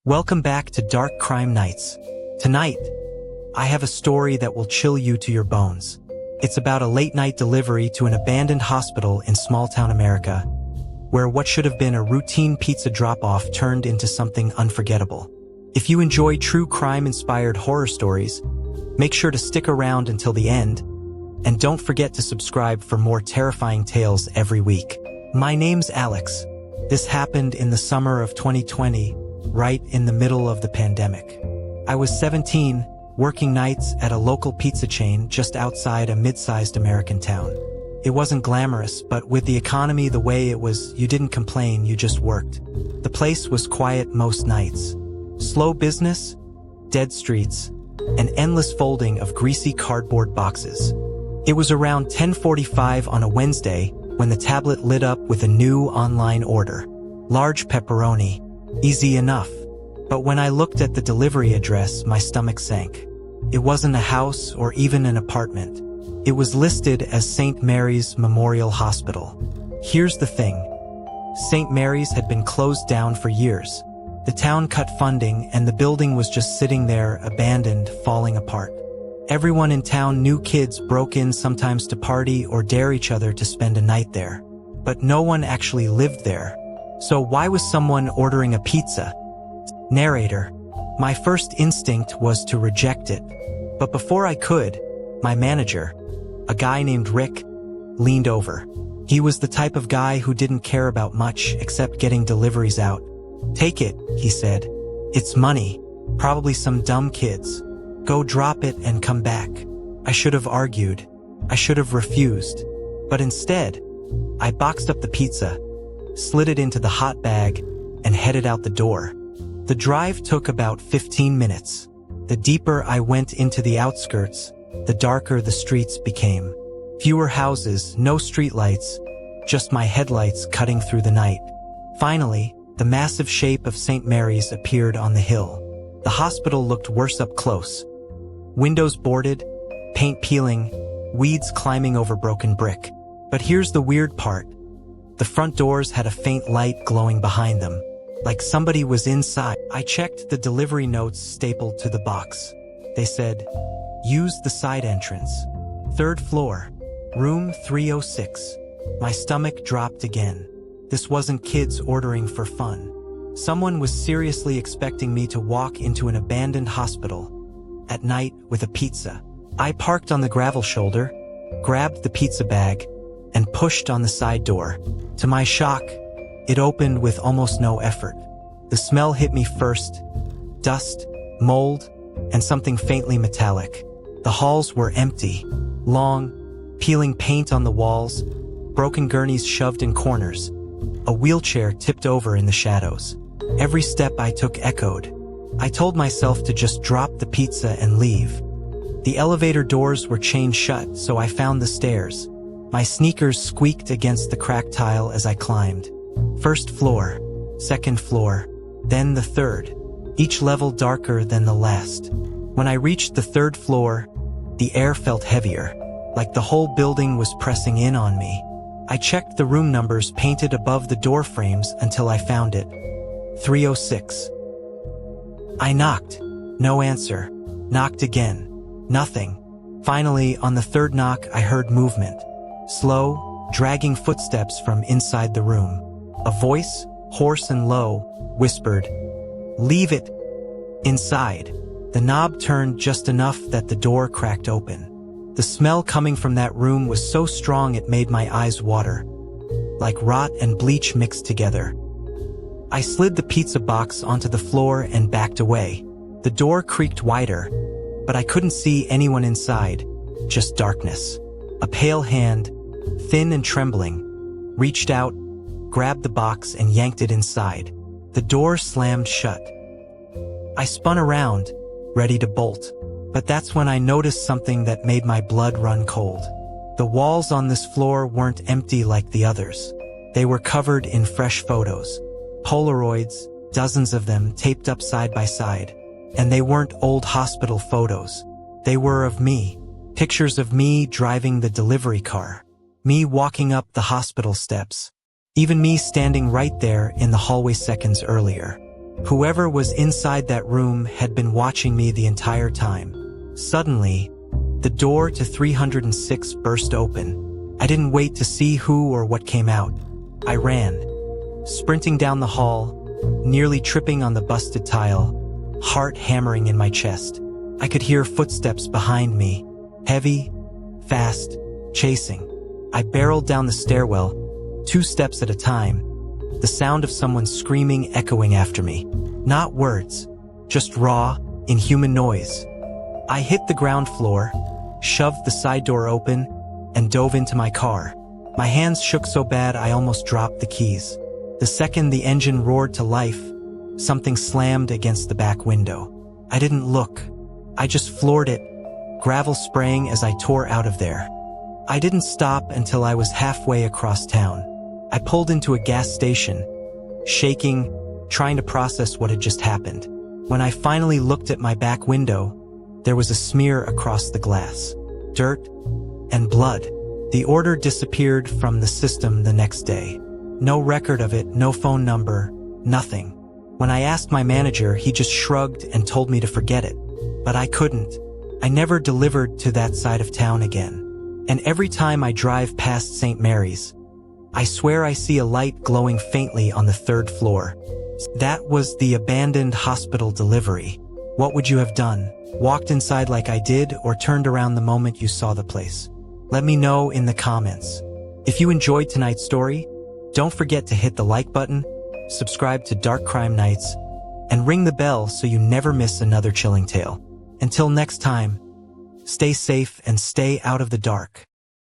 Welcome back to Dark Crime Nights. Tonight, I have a story that will chill you to your bones. It's about a late-night delivery to an abandoned hospital in small-town America, where what should have been a routine pizza drop-off turned into something unforgettable. If you enjoy true crime-inspired horror stories, make sure to stick around until the end, and don't forget to subscribe for more terrifying tales every week. My name's Alex. This happened in the summer of 2020, right in the middle of the pandemic. I was 17, working nights at a local pizza chain just outside a mid-sized American town. It wasn't glamorous, but with the economy the way it was, you didn't complain, you just worked. The place was quiet most nights. Slow business, dead streets, an endless folding of greasy cardboard boxes. It was around 10:45 on a Wednesday when the tablet lit up with a new online order. Large pepperoni. Easy enough. But when I looked at the delivery address, my stomach sank. It wasn't a house or even an apartment. It was listed as St. Mary's Memorial Hospital. Here's the thing. St. Mary's had been closed down for years. The town cut funding and the building was just sitting there, abandoned, falling apart. Everyone in town knew kids broke in sometimes to party or dare each other to spend a night there. But no one actually lived there. So why was someone ordering a pizza? Narrator. My first instinct was to reject it. But before I could, my manager, a guy named Rick, leaned over. He was the type of guy who didn't care about much except getting deliveries out. "Take it," he said. "It's money. Probably some dumb kids. Go drop it and come back." I should have argued. I should have refused. But instead, I boxed up the pizza, slid it into the hot bag, and headed out the door. The drive took about 15 minutes. The deeper I went into the outskirts, the darker the streets became. Fewer houses, no streetlights, just my headlights cutting through the night. Finally, the massive shape of St. Mary's appeared on the hill. The hospital looked worse up close. Windows boarded, paint peeling, weeds climbing over broken brick. But here's the weird part. The front doors had a faint light glowing behind them, like somebody was inside. I checked the delivery notes stapled to the box. They said, "Use the side entrance. 3rd floor, room 306. My stomach dropped again. This wasn't kids ordering for fun. Someone was seriously expecting me to walk into an abandoned hospital at night with a pizza. I parked on the gravel shoulder, grabbed the pizza bag, and pushed on the side door. To my shock, it opened with almost no effort. The smell hit me first. Dust, mold, and something faintly metallic. The halls were empty, long, peeling paint on the walls, broken gurneys shoved in corners. A wheelchair tipped over in the shadows. Every step I took echoed. I told myself to just drop the pizza and leave. The elevator doors were chained shut, so I found the stairs. My sneakers squeaked against the cracked tile as I climbed. 1st floor, 2nd floor, then the 3rd, each level darker than the last. When I reached the 3rd floor, the air felt heavier, like the whole building was pressing in on me. I checked the room numbers painted above the door frames until I found it. 306. I knocked. No answer. Knocked again. Nothing. Finally, on the 3rd knock, I heard movement. Slow, dragging footsteps from inside the room. A voice, hoarse and low, whispered, "Leave it inside." The knob turned just enough that the door cracked open. The smell coming from that room was so strong it made my eyes water, like rot and bleach mixed together. I slid the pizza box onto the floor and backed away. The door creaked wider, but I couldn't see anyone inside, just darkness. A pale hand, thin and trembling, reached out, grabbed the box and yanked it inside. The door slammed shut. I spun around, ready to bolt. But that's when I noticed something that made my blood run cold. The walls on this floor weren't empty like the others. They were covered in fresh photos. Polaroids, dozens of them taped up side by side. And they weren't old hospital photos. They were of me. Pictures of me driving the delivery car. Me walking up the hospital steps. Even me standing right there in the hallway seconds earlier. Whoever was inside that room had been watching me the entire time. Suddenly, the door to 306 burst open. I didn't wait to see who or what came out. I ran, sprinting down the hall, nearly tripping on the busted tile, heart hammering in my chest. I could hear footsteps behind me, heavy, fast, chasing. I barreled down the stairwell, 2 steps at a time, the sound of someone screaming echoing after me. Not words, just raw, inhuman noise. I hit the ground floor, shoved the side door open, and dove into my car. My hands shook so bad I almost dropped the keys. The second the engine roared to life, something slammed against the back window. I didn't look. I just floored it, gravel spraying as I tore out of there. I didn't stop until I was halfway across town. I pulled into a gas station, shaking, trying to process what had just happened. When I finally looked at my back window, there was a smear across the glass. Dirt and blood. The order disappeared from the system the next day. No record of it, no phone number, nothing. When I asked my manager, he just shrugged and told me to forget it. But I couldn't. I never delivered to that side of town again. And every time I drive past St. Mary's, I swear I see a light glowing faintly on the 3rd floor. That was the abandoned hospital delivery. What would you have done? Walked inside like I did, or turned around the moment you saw the place? Let me know in the comments. If you enjoyed tonight's story, don't forget to hit the like button, subscribe to Dark Crime Nights, and ring the bell so you never miss another chilling tale. Until next time, stay safe and stay out of the dark.